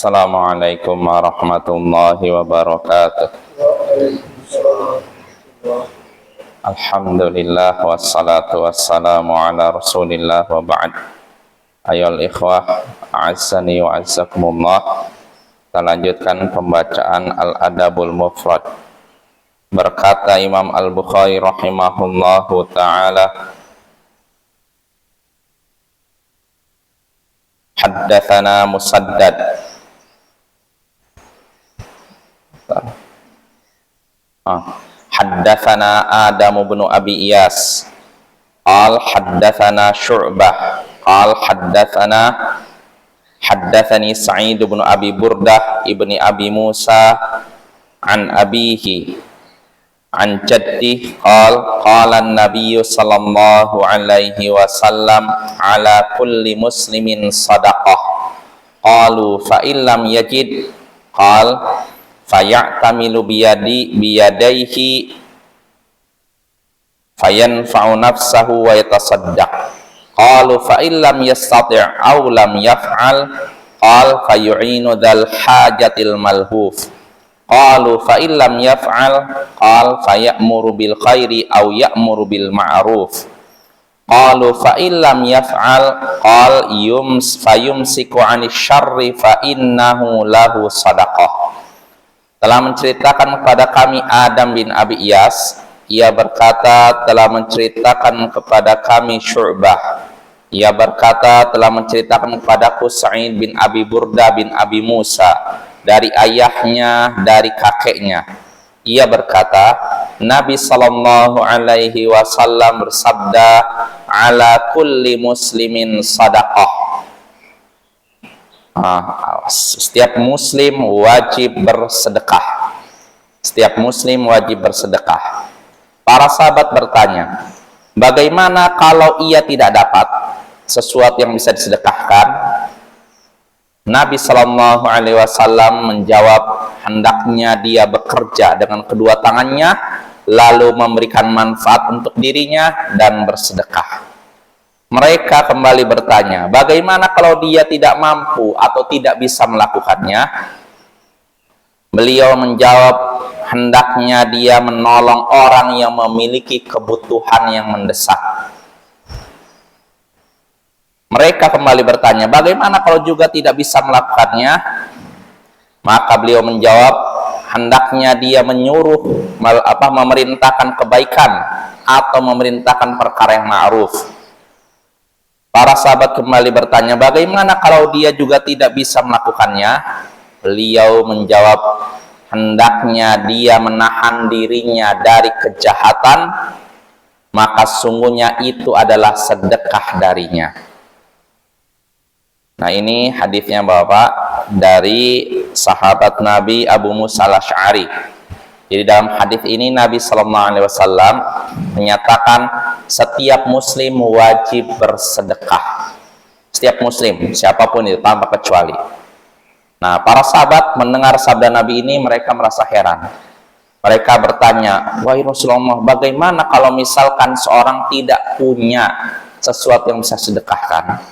Assalamualaikum warahmatullahi wabarakatuh. Alhamdulillah wassalatu wassalamu ala rasulillah wa ba'd. Ayol ikhwah, a'azzani wa a'azzakumullah. Kita lanjutkan pembacaan Al-Adabul Mufrad. Berkata Imam Al-Bukhari rahimahullahu ta'ala, haddatsana Musaddad. Haddatsana Adam bin Abi Iyas. Qal haddatsana Syu'bah. Qal haddatsani Sa'id bin Abi Burdah ibni Abi Musa an abihi an jaddi qala an-nabiy sallallahu alaihi wasallam ala kulli muslimin sadaqah. Qalu fa illam yajid qal fayatamilu biyadaihi fayanfa'u nafsahu wa yatasaddaq. Qalu fa illam yastati' aw lam yaf'al qal fayu'inu dzal hajatil malhuf. Qalu fa illam yaf'al qal fayamuru bil khairi aw ya'muru bil ma'ruf. Qalu fa illam yaf'al qal fayumsiku 'anil syarri fa innahu lahu sadaqah. Telah menceritakan kepada kami Adam bin Abi Iyas, ia berkata telah menceritakan kepada kami Syu'bah, ia berkata telah menceritakan kepadaku Sa'id bin Abi Burda bin Abi Musa dari ayahnya, dari kakeknya. Ia berkata, Nabi sallallahu alaihi wasallam bersabda, ala kulli muslimin sadaqah. Setiap muslim wajib bersedekah. Setiap muslim wajib bersedekah. Para sahabat bertanya, bagaimana kalau ia tidak dapat sesuatu yang bisa disedekahkan? Nabi Shallallahu Alaihi Wasallam menjawab, hendaknya dia bekerja dengan kedua tangannya, lalu memberikan manfaat untuk dirinya dan bersedekah. Mereka kembali bertanya, bagaimana kalau dia tidak mampu atau tidak bisa melakukannya? Beliau menjawab, hendaknya dia menolong orang yang memiliki kebutuhan yang mendesak. Mereka kembali bertanya, bagaimana kalau juga tidak bisa melakukannya? Maka beliau menjawab, hendaknya dia menyuruh, memerintahkan kebaikan atau memerintahkan perkara yang ma'ruf. Para sahabat kembali bertanya, bagaimana kalau dia juga tidak bisa melakukannya? Beliau menjawab, hendaknya dia menahan dirinya dari kejahatan, maka sungguhnya itu adalah sedekah darinya. Nah, ini hadisnya Bapak dari sahabat Nabi Abu Musa al-Asy'ari. Jadi dalam hadis ini Nabi Sallallahu Alaihi Wasallam menyatakan setiap muslim wajib bersedekah. Setiap muslim, siapapun itu, tanpa kecuali. Nah, para sahabat mendengar sabda Nabi ini, mereka merasa heran. Mereka bertanya, wahai Rasulullah, bagaimana kalau misalkan seorang tidak punya sesuatu yang bisa sedekahkan?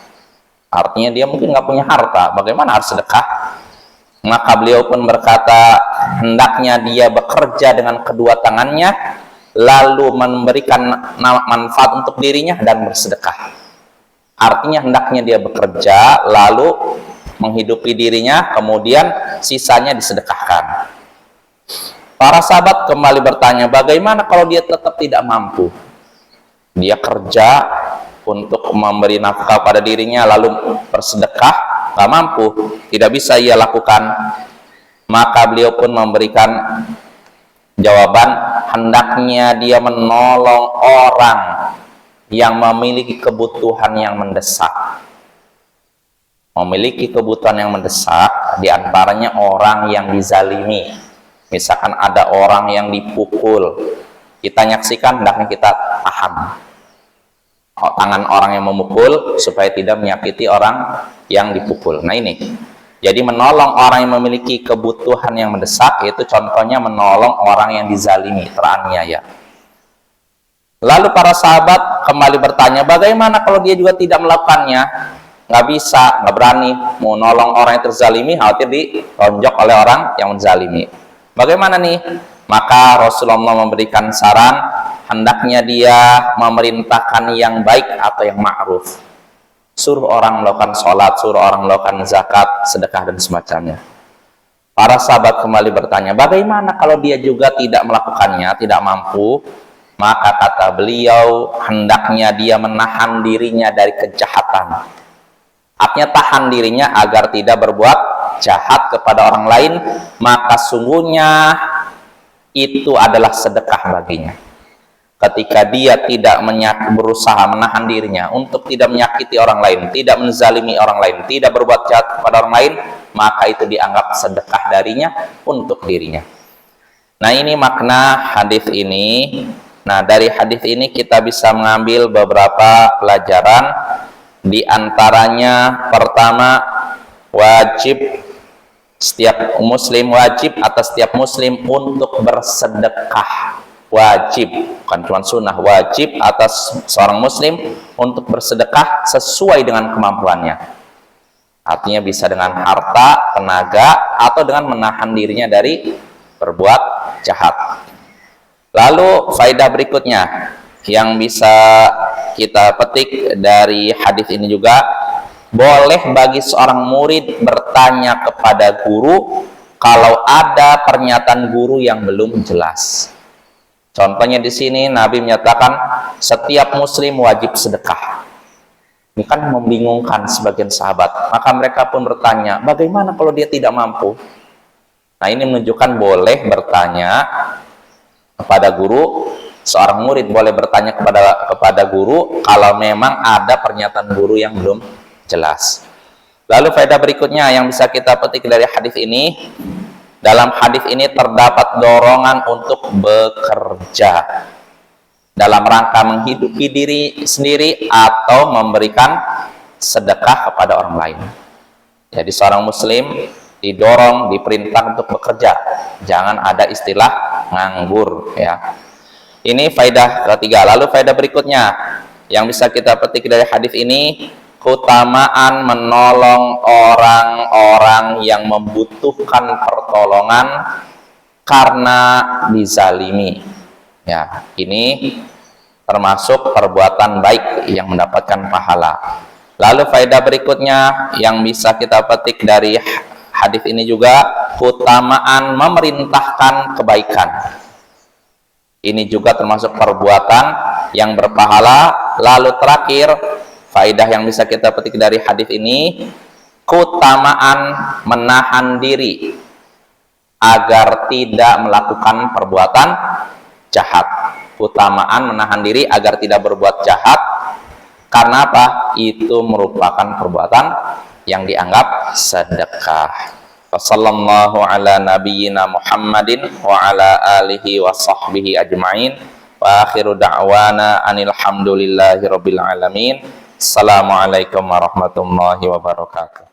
Artinya dia mungkin nggak punya harta, bagaimana harus sedekah? Maka beliau pun berkata, hendaknya dia bekerja dengan kedua tangannya, lalu memberikan manfaat untuk dirinya dan bersedekah. Artinya hendaknya dia bekerja, lalu menghidupi dirinya, kemudian sisanya disedekahkan. Para sahabat kembali bertanya, bagaimana kalau dia tetap tidak mampu? Dia kerja untuk memberi nafkah pada dirinya, lalu bersedekah, nggak mampu, tidak bisa ia lakukan. Maka beliau pun memberikan jawaban, hendaknya dia menolong orang yang memiliki kebutuhan yang mendesak. Memiliki kebutuhan yang mendesak, diantaranya orang yang dizalimi. Misalkan ada orang yang dipukul, kita nyaksikan, hendaknya kita tahan tangan orang yang memukul supaya tidak menyakiti orang yang dipukul. Nah ini, jadi menolong orang yang memiliki kebutuhan yang mendesak, itu contohnya menolong orang yang dizalimi, teraniaya. Lalu para sahabat kembali bertanya, bagaimana kalau dia juga tidak melakukannya? nggak bisa, nggak berani mau nolong orang yang terzalimi, khawatir ditonjok oleh orang yang menzalimi. Bagaimana nih? Maka Rasulullah memberikan saran, hendaknya dia memerintahkan yang baik atau yang ma'ruf. Suruh orang melakukan sholat, suruh orang melakukan zakat, sedekah, dan semacamnya. Para sahabat kembali bertanya, bagaimana kalau dia juga tidak melakukannya, tidak mampu? Maka kata beliau, hendaknya dia menahan dirinya dari kejahatan. Artinya tahan dirinya agar tidak berbuat jahat kepada orang lain, maka sungguhnya itu adalah sedekah baginya. Ketika dia tidak berusaha menahan dirinya untuk tidak menyakiti orang lain, tidak menzalimi orang lain, tidak berbuat jahat kepada orang lain, maka itu dianggap sedekah darinya untuk dirinya. Nah, ini makna hadis ini. Nah, dari hadis ini kita bisa mengambil beberapa pelajaran. Di antaranya, pertama, wajib setiap muslim, wajib atas setiap muslim untuk bersedekah. Wajib, bukan cuma sunnah, wajib atas seorang muslim untuk bersedekah sesuai dengan kemampuannya. Artinya bisa dengan harta, tenaga, atau dengan menahan dirinya dari berbuat jahat. Lalu faedah berikutnya yang bisa kita petik dari hadis ini juga, boleh bagi seorang murid bertanya kepada guru kalau ada pernyataan guru yang belum jelas. Contohnya di sini Nabi menyatakan setiap muslim wajib sedekah. Ini kan membingungkan sebagian sahabat. Maka mereka pun bertanya, bagaimana kalau dia tidak mampu? Nah, ini menunjukkan boleh bertanya kepada guru. Seorang murid boleh bertanya kepada guru kalau memang ada pernyataan guru yang belum jelas. Lalu faedah berikutnya yang bisa kita petik dari hadis ini, dalam hadis ini terdapat dorongan untuk bekerja dalam rangka menghidupi diri sendiri atau memberikan sedekah kepada orang lain. Jadi seorang muslim didorong, diperintah untuk bekerja. Jangan ada istilah nganggur, ya. Ini faedah ketiga. Lalu faedah berikutnya yang bisa kita petik dari hadis ini, keutamaan menolong orang-orang yang membutuhkan pertolongan karena dizalimi. Ya, ini termasuk perbuatan baik yang mendapatkan pahala. Lalu faedah berikutnya yang bisa kita petik dari hadis ini juga, keutamaan memerintahkan kebaikan. Ini juga termasuk perbuatan yang berpahala. Lalu terakhir, faedah yang bisa kita petik dari hadis ini, keutamaan menahan diri agar tidak melakukan perbuatan jahat. Keutamaan menahan diri agar tidak berbuat jahat. Karena apa? Itu merupakan perbuatan yang dianggap sedekah. Wassallallahu ala nabiyyina Muhammadin wa ala alihi wa sahbihi ajma'in. Wa akhiru da'wana anil hamdulillahi rabbil alamin. Assalamualaikum warahmatullahi wabarakatuh.